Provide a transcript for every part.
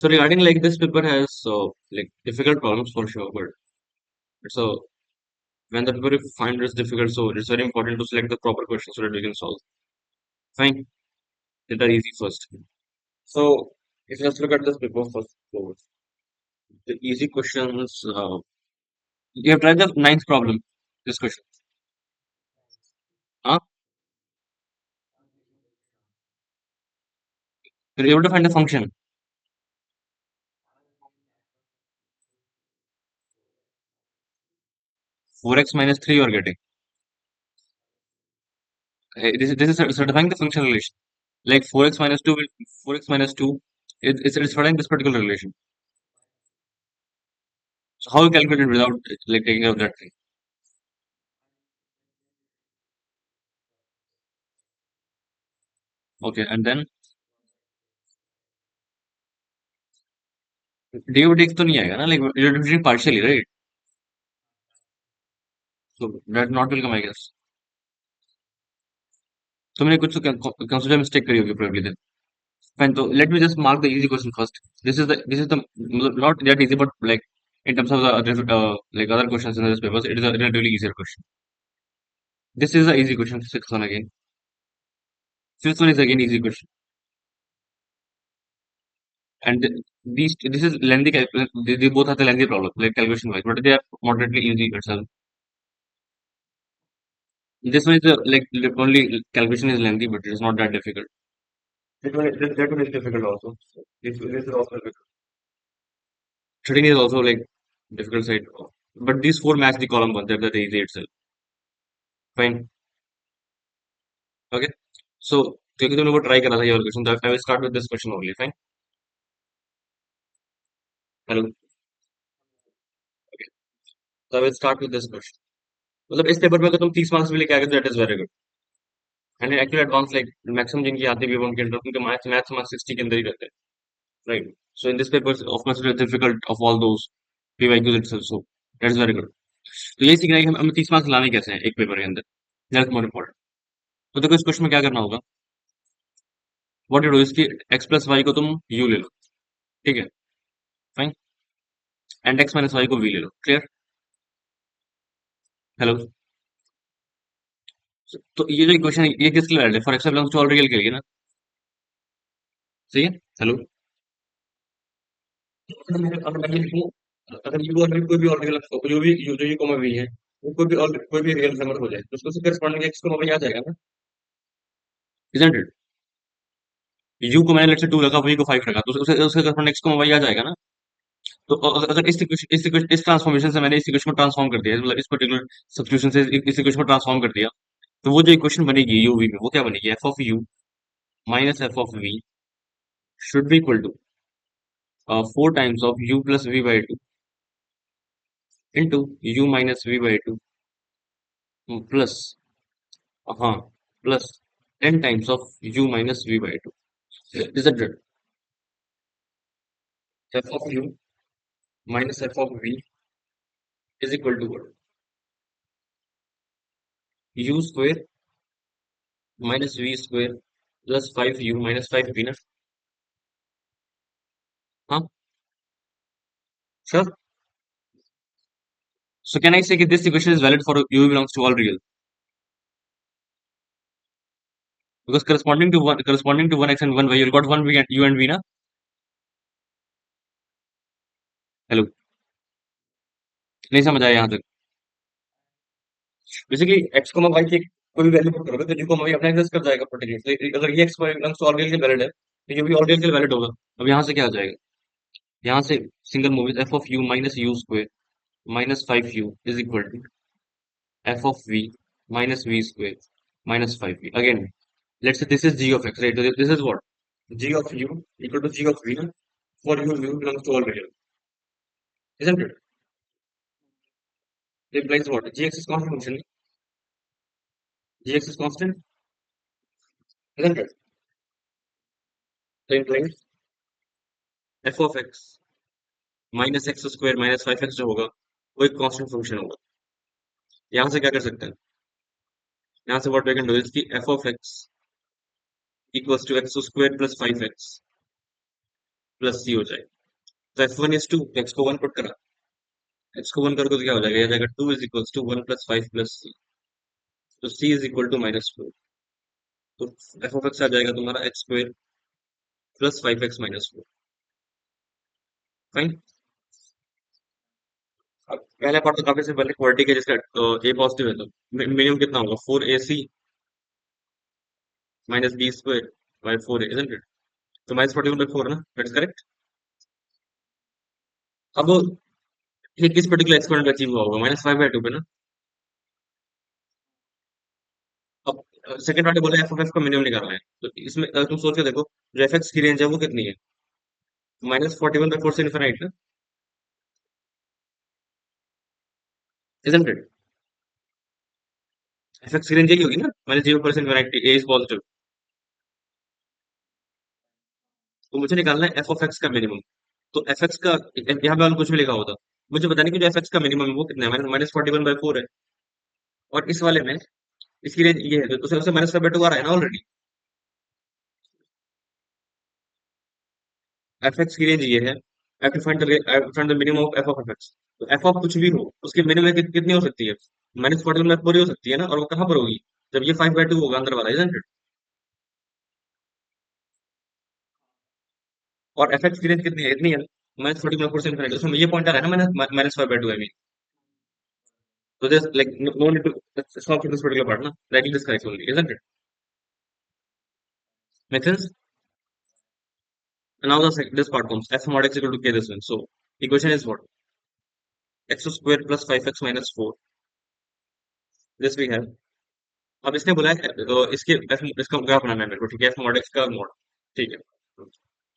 So regarding like this paper has like difficult problems for sure, but so when the paper find it's difficult, so it's very important to select the proper questions so that we can solve. Fine, let are easy first. So if you just look at this paper first, so the easy questions. You have tried the ninth problem. This question. Huh? You're able to find the function 4x minus 3 you are getting. This is certifying the function relation. Like 4x minus 2 will 4x minus 2 it's certifying this particular relation. So how you calculate it without like taking out that thing? Okay, and then dx तो नहीं आएगा ना like you're dividing partially, right? So that not will come, I guess. तुमने कुछ तो consider mistake करी होगी probably then. Fine, so let me just mark the easy question first. This is the not that easy, but like in terms of the like other questions in this papers, it is a relatively easier question. This is the easy question, sixth one again. Fifth one is again easy question. And this is lengthy. They both have the lengthy problem, like calculation wise, but they are moderately easy itself. This one is like only calculation is lengthy, but it is not that difficult. That one is difficult also. This is also difficult. 13 is also like difficult side, but these four match the column one. That's the easy itself. Fine. Okay. So क्योंकि तुमने वो try करा था ये वाला question, I will start with this question only. Fine. Hello. Okay. So I will start with this question. मतलब इस paper में अगर तुम 30 मार्क्स भी लेके आ गए तो that is very good. And actually advance like maximum जिनकी आती है उनके अंदर उनके मैथ्स मैथ्स मार्क्स 60 के अंदर ही रहते हैं. Right. So in this paper of course it is difficult of all those PYQs itself. So that is very good. तो यही सीखना है कि हमें 30 मार्क्स लाने कैसे हैं एक पेपर के अंदर. That's more important. तो देखो इस क्वेश्चन में क्या करना होगा. व्हाट यू डू इसकी एक्स प्लस वाई को तुम यू ले लो. ठीक है. Fine. And X minus Y को वी ले लो. क्लियर. हेलो. तो ये जो इक्वेशन है ये किसके लिए वैलिड है. For X belongs to all real के लिए ना. सही है. हेलो. अगर मैं लिखूं, अगर यू और कोई भी और रियल जो भी जो यू कॉमा वी है वो कोई भी रियल नंबर हो जाए तो उसको से करस्पॉन्डिंग एक्स कॉमा वाई आ जाएगा ना. Isn't it. यू को मैंने लेट्स से 2 रखा वी को 5 रखा तो उसके उसके करस्पॉन्डिंग एक्स कॉमा वाई आ जाएगा ना. तो अगर इस ट्रांसफॉर्मेशन से मैंने इस इक्वेशन को ट्रांसफॉर्म कर दिया मतलब इस पर्टिकुलर सब्स्टिट्यूशन से इस इक्वेशन को ट्रांसफॉर्म कर दिया तो वो जो इक्वेशन बनेगी यू वी में वो क्या बनेगी. F of U minus F of V should be equal to 4 times of u plus V by two into U minus V by two plus हाँ plus 10 times of u minus V by two. Is it. F of U minus F of V is equal to U square minus V square plus 5u minus 5v ना. हाँ. Sure. So can I say that this equation is valid for u belongs to all real? Because corresponding to 1x and 1y, you got 1v and u and v na. Hello. नहीं समझ आया यहाँ तक. Basically x, y की कोई भी value put करोगे तो u, y अपना एग्जिस्ट कर जाएगा पर्टिकुलर. अगर ये x, y belongs to all real के वैलिड है तो ये भी all real के वैलिड होगा. अब यहाँ से क्या आ जाएगा. यहाँ से single move f of u minus u square minus 5u is equal to f of v minus v square minus 5v. Again, let's say this is g of x, right? So this is what? G of u equal to g of v for u belongs to all real. Isn't it? It implies what? Gx is constant function. Gx is constant, isn't it? So it implies f of x minus x square minus 5x जो होगा वो एक constant function होगा. यहाँ से क्या कर सकते हैं. यहाँ से what we can do is कि f of x equals to x square plus 5x plus C हो जाएगा। तो f1 is 2, एक्स को 1 पुट करा, एक्स को 1 करोगे तो क्या हो जाएगा, ये आ जाएगा 2 = 1 + 5 + c, तो c = -4, तो एफ ऑफ एक्स आ जाएगा तुम्हारा x² + 5x - 4। फाइन। अब पहला पार्ट तो काफी सिंपल है, क्वाड्रेटिक है जिसका a पॉजिटिव है, तो मिनिमम कितना होगा, 4ac -b² / 4a, isn't it? तो -41/4 ना, दैट्स करेक्ट। अब ये किस पर्टिकुलर एक्सपेरिमेंट में अचीव हुआ होगा, -5/2 पे ना। अब सेकंड पार्ट में बोला एफ ऑफ एक्स का मिनिमम निकालना है, तो इसमें तुम सोच के देखो, जो एफ एक्स की रेंज है वो कितनी है, -41/4 से इनफाइनाइट ना, isn't it? एफ एक्स की रेंज यही होगी ना, -0 से इनफाइनाइट, ए इज पॉजिटिव। तो मुझे निकालना है एफ ऑफ एक्स का मिनिमम। तो एफ एक्स का, यहाँ पे कुछ भी लिखा होता, मुझे पता नहीं कि जो एफ एक्स का मिनिमम है वो कितना है, -41/4 है, और इस वाले में इसकी रेंज ये है, तो उससे -5/2 आ रहा है ना ऑलरेडी। एफ एक्स की रेंज ये है, I have to find the minimum of f of fx। तो f of कुछ भी हो, उसकी मिनिमम कितनी हो सकती है, -41/4 ही हो सकती है ना, और वो कहाँ पर होगी, जब ये 5/2 होगा अंदर वाला, isn't it? और एफ एक्स की रेंज कितनी है, इतनी है, -41/4 से इनफिनिटी, उसमें ये पॉइंट आ रहा है ना, -5/2 आई मीन। तो this like no need to solve this particular part ना, writing this correct only, isn't it? Make sense? And now this part comes f mod x equal to k, this one. So equation is what, x² + 5x - 4, this we have। अब इसने बोला है इसके इसका graph बनाना है मेरे को, ठीक है, एफ मॉड एक्स का मॉड, ठीक है।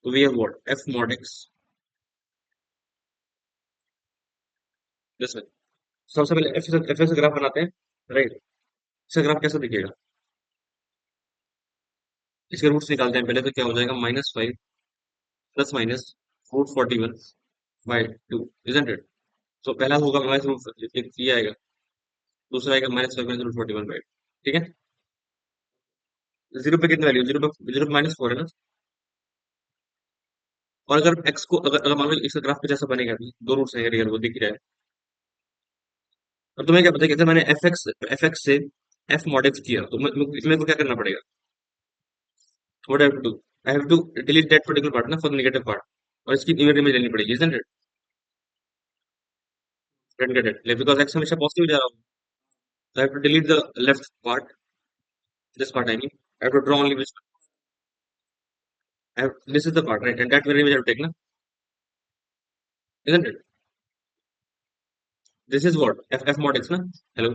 तो we have what, F mod X, this way. सबसे पहले एफ से ग्राफ बनाते हैं, राइट। इसका ग्राफ कैसे दिखेगा, इसके रूट्स निकालते हैं पहले, तो क्या हो जाएगा, -5 ± √41/2, इजंट इट? तो पहला होगा -√, ये आएगा, दूसरा आएगा -5 - √41/2, ठीक है। जीरो पे कितनी वैल्यू, जीरो पे -4 है ना। और अगर एक्स को, अगर मान लो इसका ग्राफ कुछ ऐसा बनेगा, अभी दो रूट्स है रियल, वो दिख रहा है। और तुम्हें क्या पता है, कैसे मैंने एफ एक्स से एफ मॉड एक्स किया, तो मेरे को क्या करना पड़ेगा, what I have to do, I have to delete that particular part ना, फॉर द नेगेटिव पार्ट, और इसकी इमेज इमेज लेनी पड़ेगी, isn't it? Get it? Like, because x हमेशा पॉजिटिव जा रहा हूँ, so I have to delete the left part, this part I mean, I have to draw only which, this is the part, right, and that very image I have to take na, isn't it? This is what, f mod x na, hello,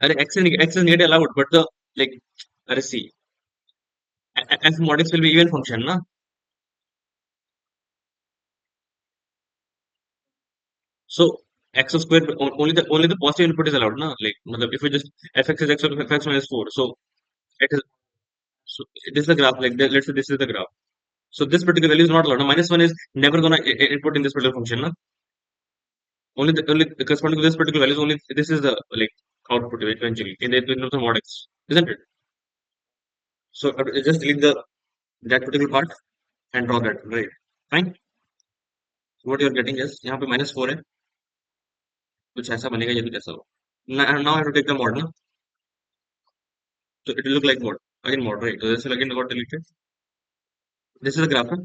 अरे x is not allowed, but the, like, अरे see, f mod x will be even function ना, so only the positive input is allowed na, like मतलब if we just f(x) is x or f(x) - 4, so it is, so this is the graph, like let's say this is the graph, so this particular value is not allowed, -1 is never gonna input in this particular function na, only the corresponding to this particular value is only, this is the like output eventually in the mod x, isn't it? So just delete the that particular part and draw that, right? Fine. So what you are getting is, यहाँ पे -4 है, कुछ ऐसा बनेगा, ये कुछ ऐसा हो, now I have to take the mod ना, so it will look like mod, again mod, right? So this will again got deleted, this is the graph huh?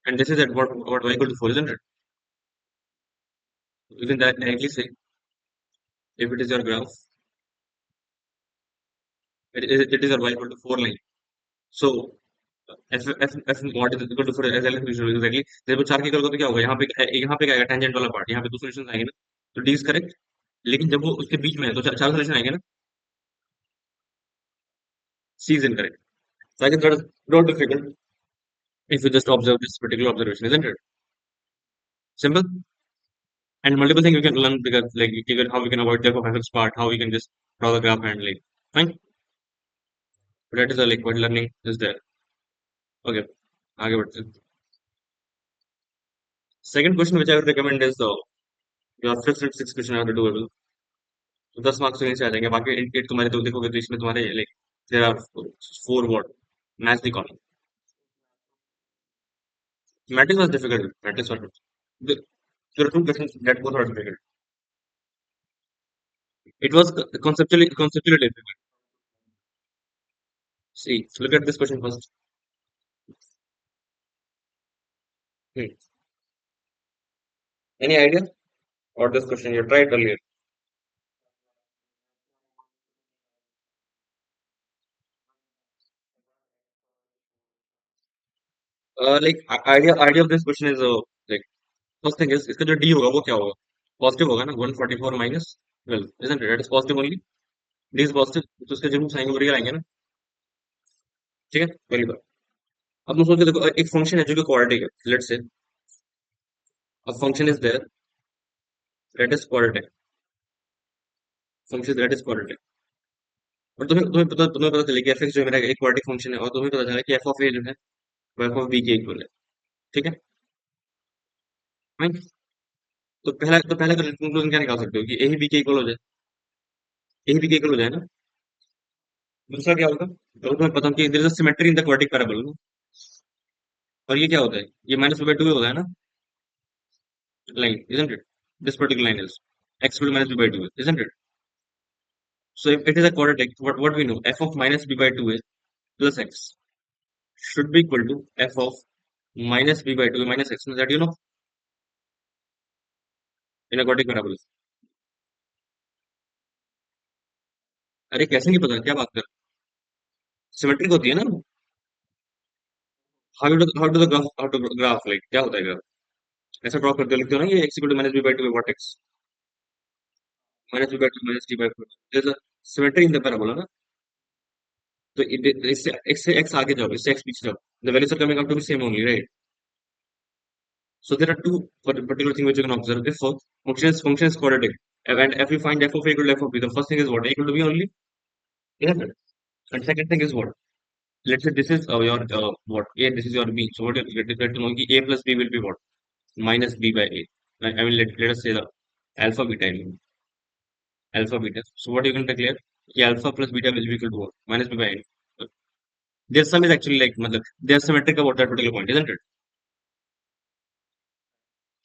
And this is at what y equal to 4, isn't it? You can directly say, if it is your graph, it is your y equal to 4 line, so f mod is equal to 4 as exactly, जब वो 4 की करोगे तो क्या होगा, यहाँ पे क्या आएगा, टेंजेंट वाला पार्ट, यहाँ पे दो सॉल्यूशंस आएंगे ना, तो डी इज करेक्ट। लेकिन जब वो उसके बीच में है, तो चार सॉल्यूशन आएंगे ना, C is incorrect. So I think that is not difficult if you just observe this particular observation, isn't it? Simple. And multiple things you can learn, because like you can, how we can avoid the fx part, how we can just draw the graph and like, fine. But that is a like what learning is there. Okay. आगे बढ़ते हैं। Second question which I would recommend is your fifth and sixth question are doable. तो 10 marks तो यहीं से आ जाएंगे, बाकी indicate तुम्हारे तो देखोगे तो इसमें तुम्हारे like there are 4 word match the column. Matrix was difficult. Matrix was difficult. There are two questions that both are difficult. It was conceptually difficult. See, look at this question first. Hmm. Any idea? Or this question you tried earlier? Idea of this question is like first thing is इसका जो d होगा वो क्या होगा? Positive होगा ना, 144 minus 12, isn't it? That is positive only. D is positive, तो उसके जरूर साइन ओवर आएंगे ना. ठीक है, वेरी गुड. अब तुम सोच के देखो, एक फंक्शन है जो कि क्वाड्रेटिक है. Let's say a function is there that is quadratic. Function that is quadratic. और तुम्हें पता चले कि fx जो है मेरा एक क्वाड्रेटिक फंक्शन है, और तुम्हें पता चला कि f ऑफ a जो है वो f ऑफ b के इक्वल है. ठीक है, फाइन. तो पहला कंक्लूजन क्या निकाल सकते हो कि a ही b के इक्वल हो जाए. a ही b के इक्वल हो जाए ना. दूसरा क्या होगा, तो तुम्हें पता है कि there is a symmetry in the quadratic parabola. और ये क्या होता है, ये -b/2 होता है ना, line, isn't it? This particular line is x equal to -b/2, isn't it? So if it is a quadratic, what we know, f of -b/2 is plus x should be equal to f of -b/2 minus x. That you know in a quadratic parabola. अरे कैसे नहीं पता, क्या बात कर. Symmetric होती है ना. हाउ टू ग्राफ लाइक क्या होता है ग्राफ. ऐसा ड्रॉ करते हो, लिखते हो ना, ये x equal to -b/2 what x -b/2 minus d/4. there's a symmetry in the parabola ना. तो इससे x से x आगे जाओ, इससे x पीछे जाओ, the values are coming out to be same only, right? So there are two particular things which you can observe. If function is quadratic, and if you find f of a equal to f of b, the first thing is what, a equal to b only. Yeah. And second thing is what? Let's say this is your what a, this is your b. So what you get to know कि a plus b will be what, minus b by a. I mean let us say the alpha beta. I mean alpha beta. So what you can declare? कि alpha plus beta will be equal to what? Minus b by a. Their sum is actually like मतलब they are symmetric about that particular point, isn't it?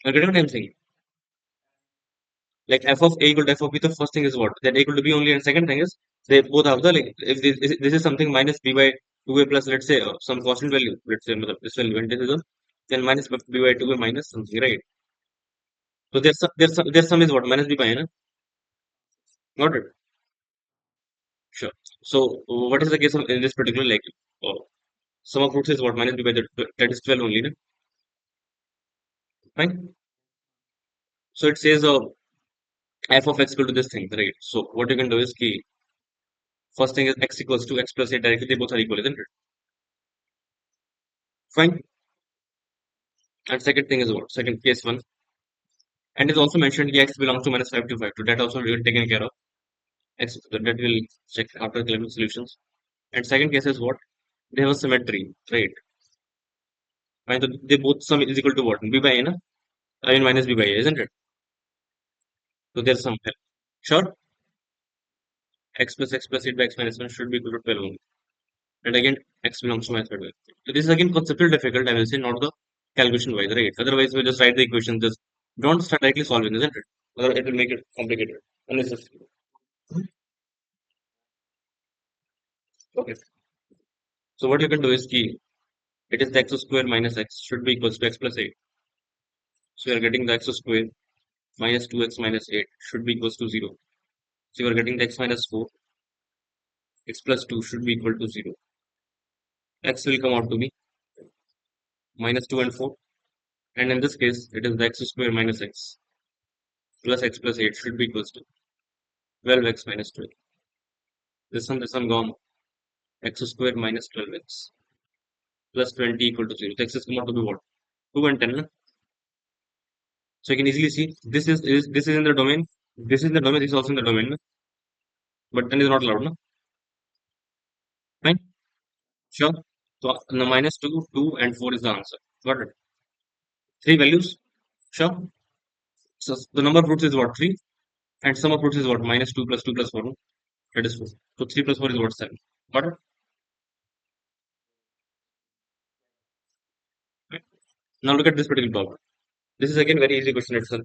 You get what I'm saying? Like f of a equal to f of b, the first thing is what? That a equal to b only, and second thing is they both have the like if this is something minus b by 2a plus, let's say some constant value, let's say matlab, this value, and this is a, then minus b by 2a minus something, right? So their sum is what, minus b by n. Got it? Sure. So what is the case of in this particular like uh, sum of roots is what, minus b by that is 12 only, no? Fine. So it says f of x equal to this thing, right? So what you can do is key first thing is x equals to x plus a directly, they both are equal, isn't it? Fine. And second thing is what? Second case one. And it's also mentioned the x belongs to -5 to 5. So that also will be taken care of. X that will check after clever solutions. And second case is what? They have a symmetry, right? And they both sum is equal to what? B by a, na? I mean minus b by a, isn't it? So there's some. Sure. X plus 8 by x minus 1 should be equal to 12 only. And again, x belongs to -5. So this is again conceptually difficult, I will say, not the calculation wise, right? Otherwise, we just write the equation, just don't start directly solving, isn't it? Otherwise, it will make it complicated. Unnecessary. Okay. So what you can do is key, it is the x square minus x should be equals to x plus 8. So you are getting the x square minus 2x minus 8 should be equals to 0. So you are getting the x minus 4, x plus 2 should be equal to 0. X will come out to be minus 2 and 4. And in this case, it is the x square minus x plus x plus 8 should be equals to 12x minus 12. This one gone. X square minus 12x plus 20 equal to 0. The x is come out to be what? 2 and 10. Na? So you can easily see this is in the domain. This is in the domain. This is also in the domain. Na? But 10 is not allowed. Na? Fine. Sure. So the minus 2, 2 and 4 is the answer. Got it. Three values. Sure. So the number of roots is what? 3. And sum of roots is what? Minus 2 plus 2 plus 4. No? That is 4. So 3 plus 4 is what? 7. Got it? Right. Now look at this particular problem. This is again very easy question itself.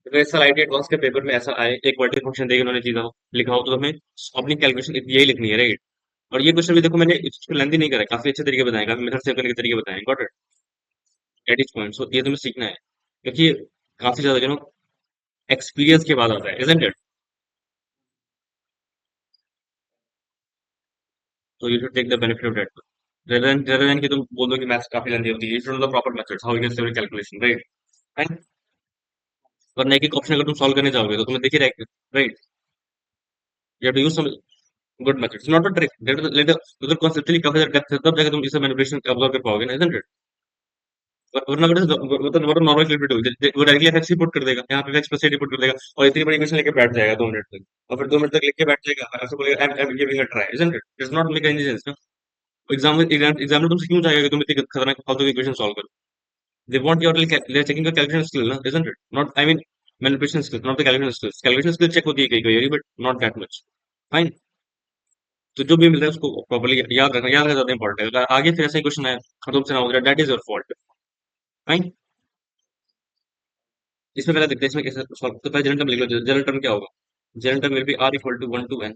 अगर ऐसा IT advance के paper में ऐसा आए एक vertical function देके उन्होंने चीजा लिखा हो तो हमें अपनी कैलकुलेशन यही लिखनी है राइट। और ये क्वेश्चन भी देखो मैंने इसको लेंदी नहीं करा है, काफी अच्छे तरीके बताए काफी मेथड सेव करने के तरीके बताए got it at each point. So ये तुम्हें सीखना है क्योंकि ये काफी ज्यादा एक्सपीरियंस के बाद आता है isn't it. So you should take the benefit of that. Rather than कि तुम बोल दो कि मैथ्स काफी लेंदी होती है, you should know the proper methods, how you can solve calculation, right? And वरना एक एक ऑप्शन अगर तुम सॉल्व करने जाओगे तो तुम्हें दिख ही रहेगा, right? You have to use some good methods, not a trick. Let the उधर conceptually काफी ज्यादा depth है तब जाके तुम इसे manipulation observe कर पाओगे ना, isn't it? वरना अगर मतलब वो तो नॉर्मल कैलकुलेट होगी वो डायरेक्टली एफएक्स ही पुट कर देगा, यहाँ पे एफएक्स प्लस एडी पुट कर देगा और इतनी बड़ी इक्वेशन लेके बैठ जाएगा 2 मिनट तक और फिर 2 मिनट तक लिख के बैठ जाएगा ऐसे बोलेगा I am giving a try, isn't it? It's not make any sense, no? Exam में तुमसे क्यों चाहेगा कि तुम इतनी खतरनाक फालतू की इक्वेशन सॉल्व करो? They want your they're checking your calculation skill, no? Isn't it? Not, I mean, manipulation skills, not the calculation skills. Calculation skills check होती है कई कई but not that much. Fine. तो जो भी मिल रहा है उसको प्रॉपर्ली याद रखना, याद रखना ज्यादा इंपॉर्टेंट है। अगर आगे फिर ऐसा ही क्वेश्चन आया और तुमसे ना हो जाए that is your fault. Fine. इसमें पहले देखते हैं इसमें कैसे सॉल्व। तो पहले जनरल टर्म लिख लो। जनरल टर्म क्या होगा? General term will be R equal to 1 to N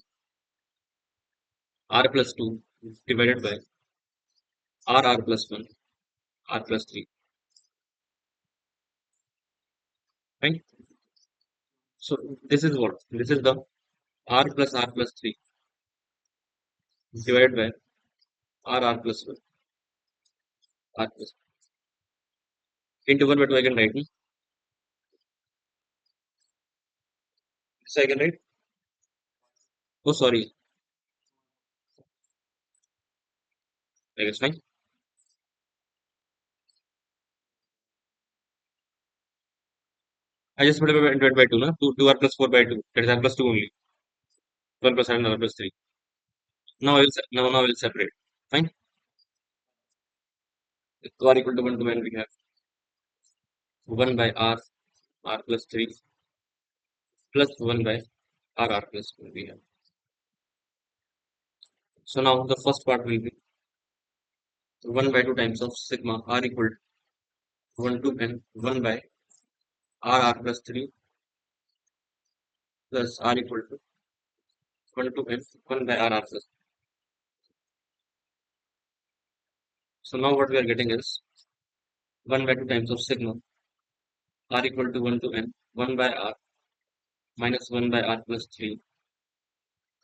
R plus 2 divided by R R plus 1 R plus 3। Fine. So this is what? This is the r plus r plus 3 divided by r r plus 1 r plus into 1 by 2 I can write. So I can write. Oh, sorry. I guess fine. I just multiply by divide by 2, no? 2 r plus 4 by 2. That is r plus 2 only. 1 plus r and r plus 3. Now I will separate. Fine. So r equal to 1 to n we have 1 by r plus 3 plus 1 by r plus 1 we have. So now the first part will be 1 by 2 times of sigma r equal to 1 to n 1 by r plus 3 plus r equal to 1 to n 1 by r plus. So now what we are getting is 1 by 2 times of sigma r equal to 1 to n 1 by r minus 1 by r plus 3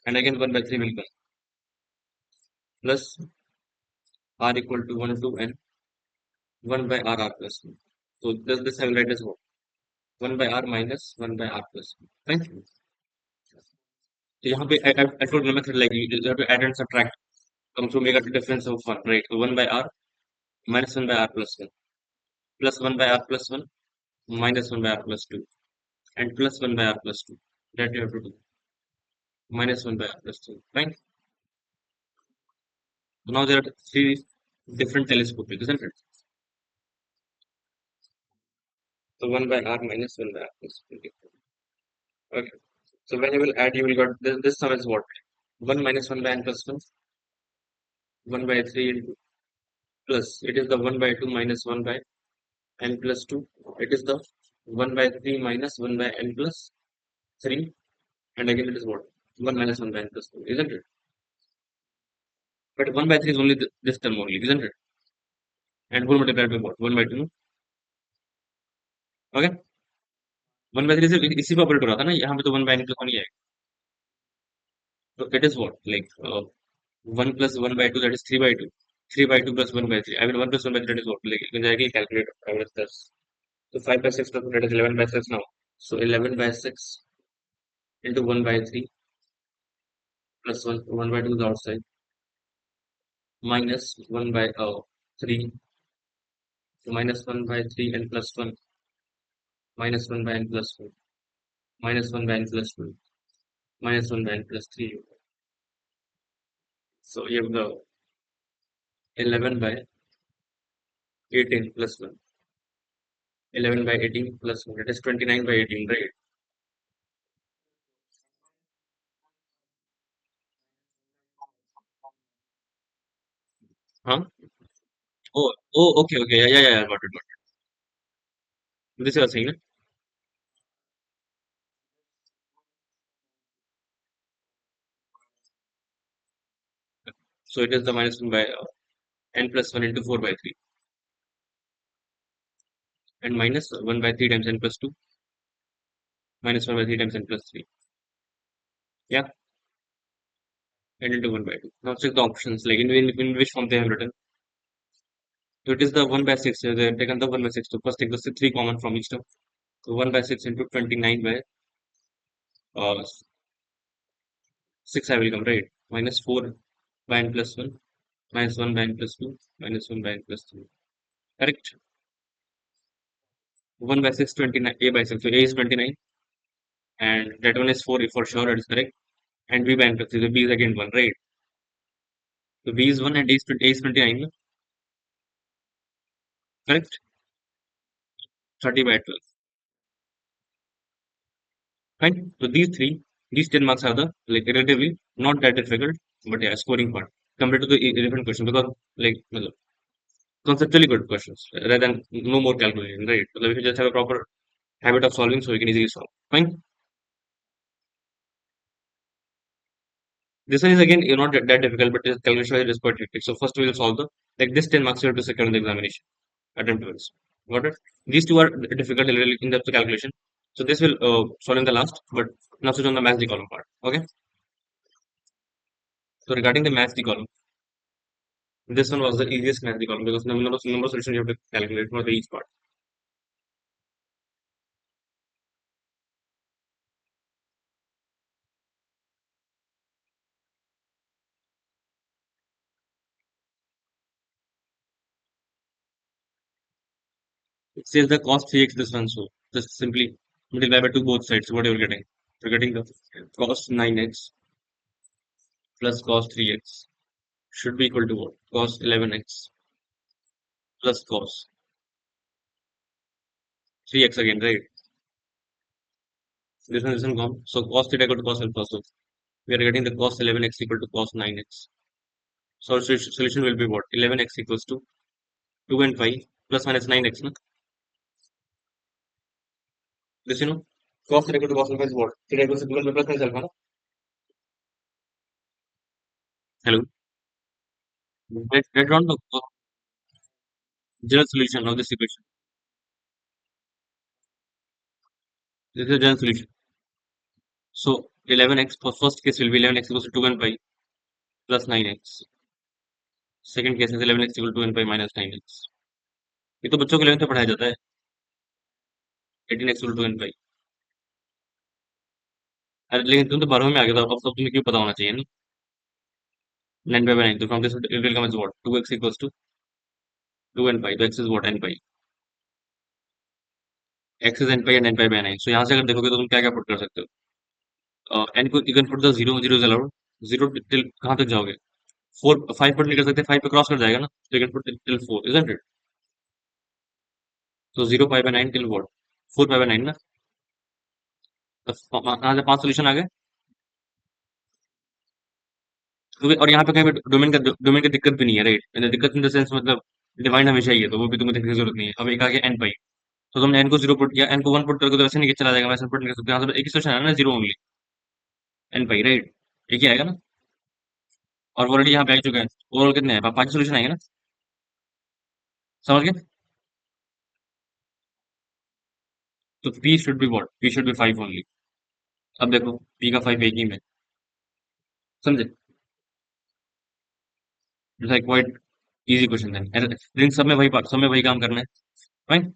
and again 1 by 3 will come plus r equal to 1 to n 1 by r plus 1. So this I will write as what? 1 by r minus 1 by r plus 1. Fine. So यहाँ पे I told the method like you have to add and subtract comes to make a difference of 1, right? So 1 by r minus 1 by r plus 1 plus 1 by r plus 1 minus 1 by r plus 2 and plus 1 by r plus 2. That you have to do. Minus 1 by r plus 2. Fine. So now there are three different telescopic, isn't it? So 1 by r minus 1 by r plus 2. Okay. So when you will add, you will got this sum is what? 1 minus 1 by n plus 1, 1 by 3 into plus. It is the 1 by 2 minus 1 by n plus 2. It is the 1 by 3 minus 1 by n plus 3. And again it is what? 1 minus 1 by n plus 2, isn't it? But 1 by 3 is only this term only, isn't it? And whole multiplied by what? 1 by 2. No? Okay. 1 by 3 से इसी पे operate हो रहा था ना, यहाँ पे तो 1 by n plus 1 ही है। So it is what? Like 1 plus 1 by 2, that is 3 by 2. 3 by 2 plus 1 by 3. I mean 1 plus 1 by 3, that is what? Like you can directly calculate average plus. So 5 by 6 plus 1, that is 11 by 6 now. So 11 by 6 into 1 by 3 plus 1 by 2 is outside minus 1 by 3. So minus 1 by 3 and plus 1 minus 1 by n plus 1 minus 1 by n plus 1 minus 1 by n plus 3. So you have the 11 by 18 plus 1. 11 by 18 plus 1. That is 29 by 18, right? Huh? Okay, okay. Yeah. Got it. This you are saying, no? So it is the minus 1 by n plus 1 into 4 by 3. And minus 1 by 3 times n plus 2. Minus 1 by 3 times n plus 3. Yeah, n into 1 by 2. Now check the options, like in which form they have written. So it is the 1 by 6. They have taken the 1 by 6. So first take the 3 common from each term. So 1 by 6 into 29 by 6 I will come, right? Minus 4 by n plus 1. Minus 1 by n plus 2. Minus 1 by n plus 3. Correct? 1 by 6, 29. A by 6. So A is 29. And that one is 4 for sure. That is correct. And B by n plus 3. So B is again 1, right? So B is 1 and A is 29. No? Correct? 30 by 12. Fine. So these 10 marks are the like relatively not that difficult, but yeah, scoring part compared to the different question because like मतलब, conceptually good questions rather than no more calculation, right? So if you just have a proper habit of solving, so you can easily solve. Fine. This one is again you're not that difficult, but this calculation is quite hectic. So first we will solve the like this 10 marks you have to secure in the examination attempt to this. Got it? These two are difficult in depth calculation. So this will solve in the last, but now switch on the math the column part. Okay. So regarding the math the column. This one was the easiest math column because number of solutions you have to calculate for each part. It says the cost 3x this one, so just simply multiply by 2 both sides. What you're getting? You're getting the cost 9x plus cost 3x should be equal to what? Cost 11x plus cost 3x again, right? This one gone. So cost theta equal to cost alpha. So we are getting the cost 11x equal to cost 9x. So our solution will be what? 11x equals to 2 and 5 plus minus 9x. No? This cost theta equal to cost alpha is what? Theta equals to 2 and 5 plus minus alpha. No? Hello. Let on the general solution of this equation. This is the general solution. So 11x for first case will be 11x equals to 2 and pi plus 9x. Second case is 11x equal to 2 and pi minus 9x. ये तो बच्चों के 11th में पढ़ाया जाता है 18x equal to 2 and pi. अरे लेकिन तुम तो 12वीं में आ गया था अब सब तुम्हें क्यों पता होना चाहिए नहीं 9 pi by 9 तो from this it will come as what 2x equals to 2 and pi तो x is what n pi x is n pi and n pi by 9 so यहाँ से अगर देखोगे तो तुम क्या क्या पुट कर सकते हो n को you can put the 0 0 is allowed 0 till कहाँ तक जाओगे 4 5 पुट नहीं कर सकते 5 पे क्रॉस कर जाएगा ना so you can put till 4 isn't it so 0 pi by 9 till what 4 pi by 9 ना तो यहाँ से 5 सोल्यूशन आ गए और यहाँ पे कहीं पे डोमेन का दिक्कत भी नहीं है राइट दिक्कत इन द सेंस मतलब डिफाइंड हमेशा ही है तो वो भी तुम्हें देखने की जरूरत नहीं है अब एक आ गया एन पाई तो तुमने एन को 0 पुट किया एन को 1 पुट करके तो वैसे नहीं चला जाएगा वैसे पुट नहीं कर सकते यहाँ से एक ही सोल्यूशन है ना 0 ओनली एन पाई राइट एक ही आएगा ना और ऑलरेडी यहाँ पे आ चुका है ओवरऑल कितने हैं 5 सोल्यूशन आएंगे ना समझ गए तो P should be what P should be 5 only अब देखो पी का 5 एक ही में समझे it's like quite easy question है लेकिन सब में वही काम करना है फाइन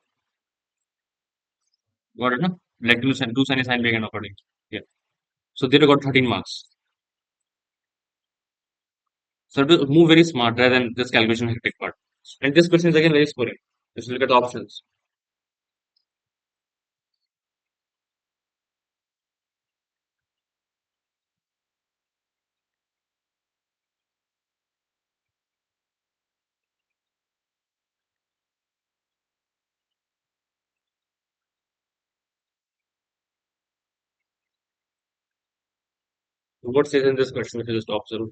गॉट इट ना like two sin is sign big and according yeah so they got 13 marks so to move very smart rather than this calculation hectic part and this question is again very scoring let's look at the options What says in this question, if you just observe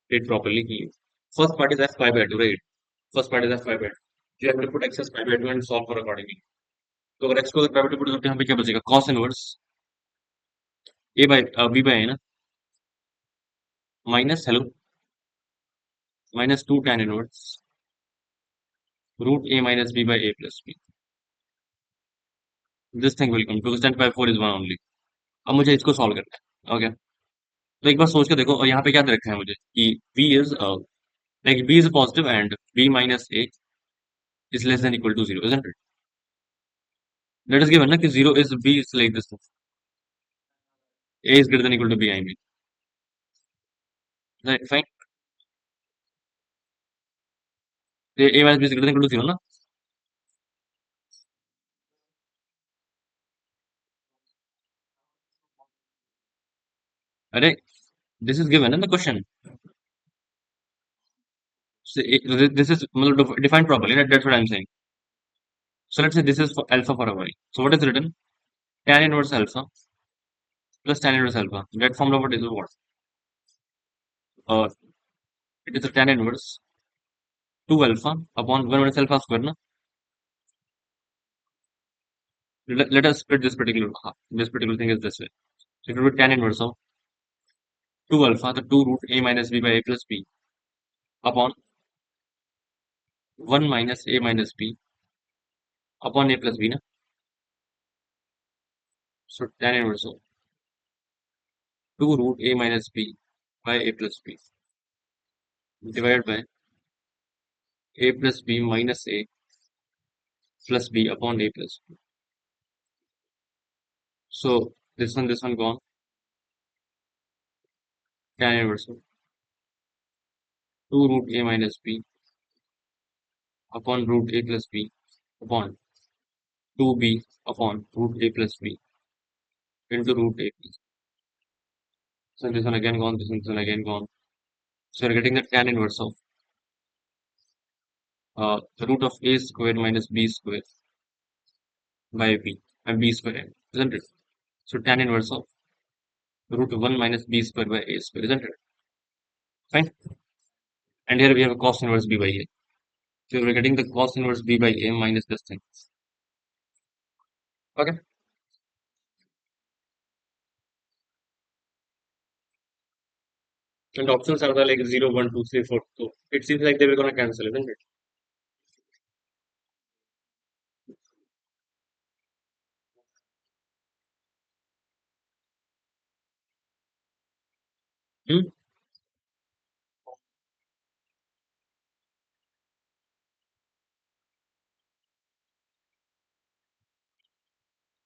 it properly, first part is f pi by 2, right? First part is f pi by 2. You have to put x as pi by 2 and solve for accordingly. तो अगर x को अगर pi by 2 put करते हैं, यहाँ पे क्या बचेगा? cos inverse a by b by a ना, minus hello minus 2 tan inverse root a minus b by a plus b. This thing will come because tan by 4 is 1 only. अब मुझे इसको सॉल्व करना है, ओके? तो एक बार सोच के देखो, और यहाँ पे क्या दे रखा है मुझे कि b is like b is positive and b minus a is less than equal to 0, isn't it? That is given na कि 0 is b is like this. A is greater than equal to b, I mean. Right, fine. So a minus b is greater than equal to 0 ना? अरे, this is given in the question. So, this is मतलब defined properly, right? That's what I'm saying. So let's say this is for alpha for a y. So what is written? Tan inverse alpha plus tan inverse alpha. That formula what is what? Uh, it is a tan inverse 2 alpha upon 1 minus alpha square, na? Let us split this particular thing is this way. So it will be tan inverse of 2 alpha, the 2 root a minus b by a plus b upon 1 minus a minus b upon a plus b, na? So tan inverse of 2 root a minus b by a plus b divided by a plus b minus a plus b upon a plus b. So this one gone. Tan inverse of 2 root a minus b upon root a plus b upon 2b upon root a plus b into root a plus. So this one again gone, this one again gone. So we're getting the tan inverse of the root of a square minus b square by b and b square, isn't it? So tan inverse of root 1 minus b square by a square, isn't it? Fine. And here we have a cos inverse b by a. So we're getting the cos inverse b by a minus this thing. Okay. And options are the like 0, 1, 2, 3, 4. So it seems like they were gonna cancel, isn't it? Hmm?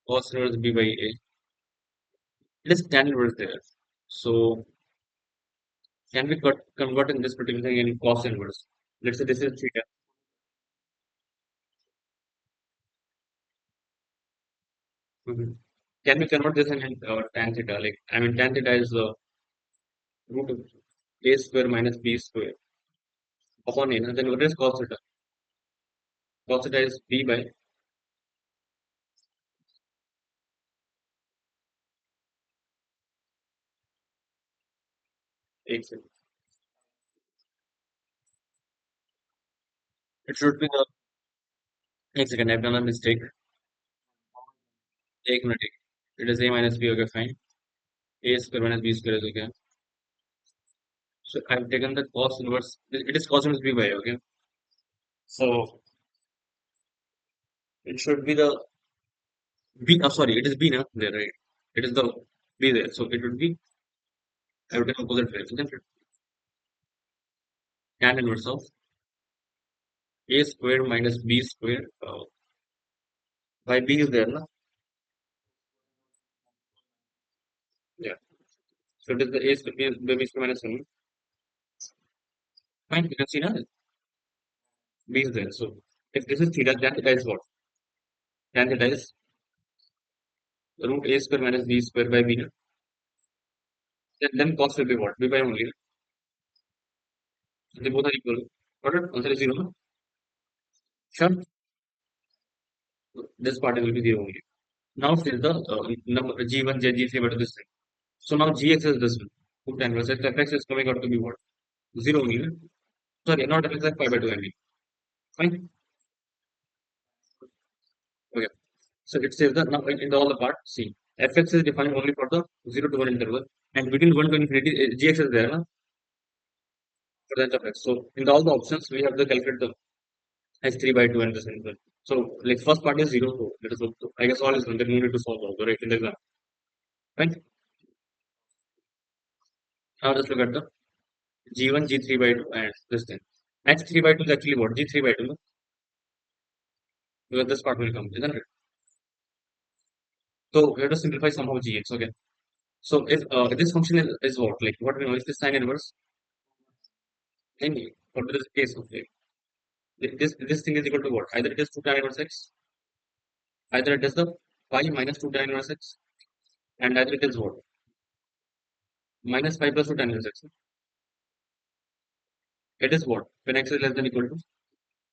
Cos inverse b by a. It is tan inverse there. So can we convert in this particular thing in cos inverse? Let's say this is theta. Mhm. Can we convert this in tan theta? Like I mean tan theta is root of a square minus b square upon a. And then what is cos theta? Cos theta is b by x. It should be the next second. I've done a mistake. Take minute. It is a minus b. Okay, fine. A square minus b square is okay. So I've taken the cos inverse. It is cos inverse b by a, okay. So it should be the b. Sorry, it is b now. There, right? It is the b there. So it would be I would take opposite way. Isn't it? Tan inverse of a square minus b square by b is there, na? Yeah. So it is the a square b square minus 1. Fine, you can see now b is there. So if this is theta, then theta is what? Tan theta is root a square minus b square by b. Na? Then cos will be what? B by only. Na? So they both are equal. Got it? Answer is 0. Na? Sure. This part will be 0 only. Now since the number G1, G3 what is this thing? So now gx is this one. Put tan inverse x. Fx is coming out to be what? 0 only. No? Sorry, not fx like pi by 2 only. Fine. Okay. So it says that now in all the part, see, fx is defined only for the 0 to 1 interval, and between 1 to infinity, gx is there, na, for the of x. So in all the options, we have to calculate the x 3 by 2 and this interval. So like first part is 0, so let us look. So I guess all is one. Then we need to solve also, right, in the exam. Right? Now just look at the g1, g3 by 2, and this thing. X 3 by 2 is actually what? G3 by 2, no? Because this part will come, isn't it? So we have to simplify somehow gx. Okay. So if this function is what? Like what we know is the sine inverse. Any what is the case of like this thing is equal to what? Either it is 2 tan inverse x, either it is the pi minus 2 tan inverse x, and either it is what? Minus pi plus 2 tan inverse x. It is what? When x is less than equal to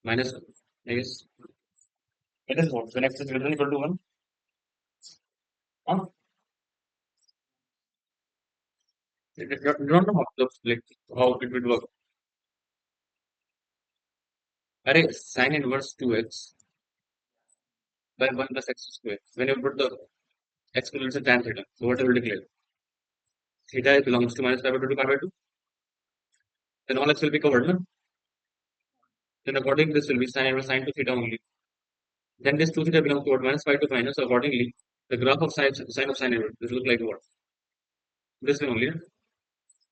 minus 1. I guess it is what? When x is greater than equal to 1. Huh? You don't know how, like, how it would work. Array sine inverse 2x by 1 plus x square. When you put the x equals to tan theta, so what will declare? Theta belongs to minus pi by 2 to pi by 2. Then all x will be covered, no? Then accordingly, this will be sine inverse sine to theta only. Then this 2 theta belongs to what? Minus pi to minus. So accordingly, the graph of sine of sine inverse, this look like what? This one only. No?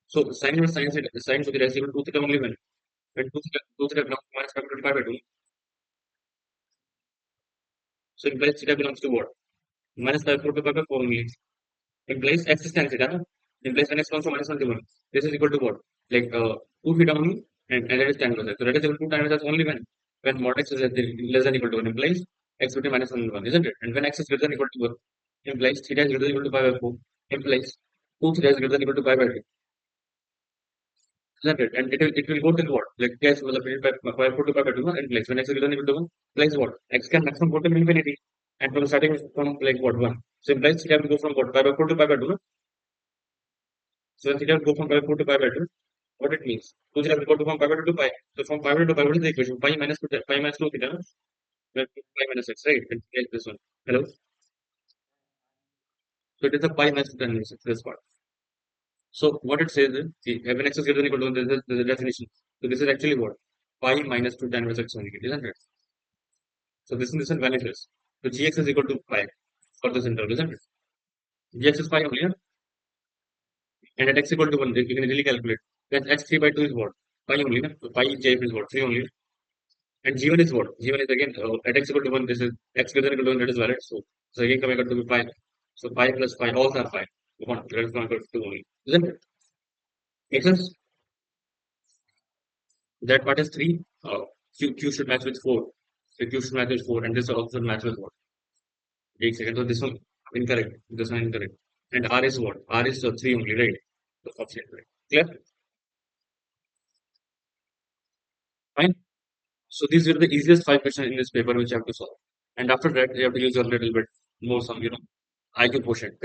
So sine inverse sine to theta is equal to 2 theta only when 2 theta belongs to minus pi by 2 to pi by 2. So implies theta belongs to what? Minus pi by 4 to pi by 4 only. Implies x is tan theta. No? Implies when x comes from minus 1 to 1. This is equal to what? Like 2 theta only, and that is tan inverse. So that is equal to 2 tan inverse only when mod x is less than equal to 1. Implies x between minus 1 and 1, isn't it? And when x is greater than equal to 1, implies theta is greater than equal to pi by 4. Implies 2 theta is greater than equal to pi by 2. Isn't it? And it will go till what? Like yes, well, pi 4 to pi by 2, no? And like when x is greater than equal to 1, implies what? X can maximum go to infinity. And from starting from like what? 1. So implies theta will go from what? Pi by 4 to pi by 2, no? So when theta will go from pi by 4 to pi by 2, what it means? 2 theta will go to from pi by 2 to pi. So from pi by 2 to pi, what is the equation? Pi minus 2, pi minus 2 theta, no? Pi minus x, right? And like this one. Hello? So it is a pi minus 2 tan inverse x, this part. So what it says is, see, when x is greater than equal to 1, this is the definition. So this is actually what? Pi minus 2 tan inverse x only, isn't it? So this one vanishes. So gx is equal to pi for this interval, isn't it? Gx is pi only, yeah? And at x equal to 1, you can easily calculate. That x 3 by 2 is what? Pi only, no? So pi jf is what? 3 only. And g1 is what? G1 is again, at x equal to 1, this is x greater than equal to 1, that is valid. So again coming out to be pi. So pi plus pi, all are pi. 1, that is not equal to 2 only. Isn't it? Makes sense? That part is 3. Q should match with 4. So Q should match with 4, and this also should match with what? 8 seconds. So this one incorrect. This one incorrect. And R is what? R is 3 only, right? The option, right? Clear? Fine. So these were the easiest 5 questions in this paper which you have to solve. And after that, you have to use a little bit more some, IQ quotient.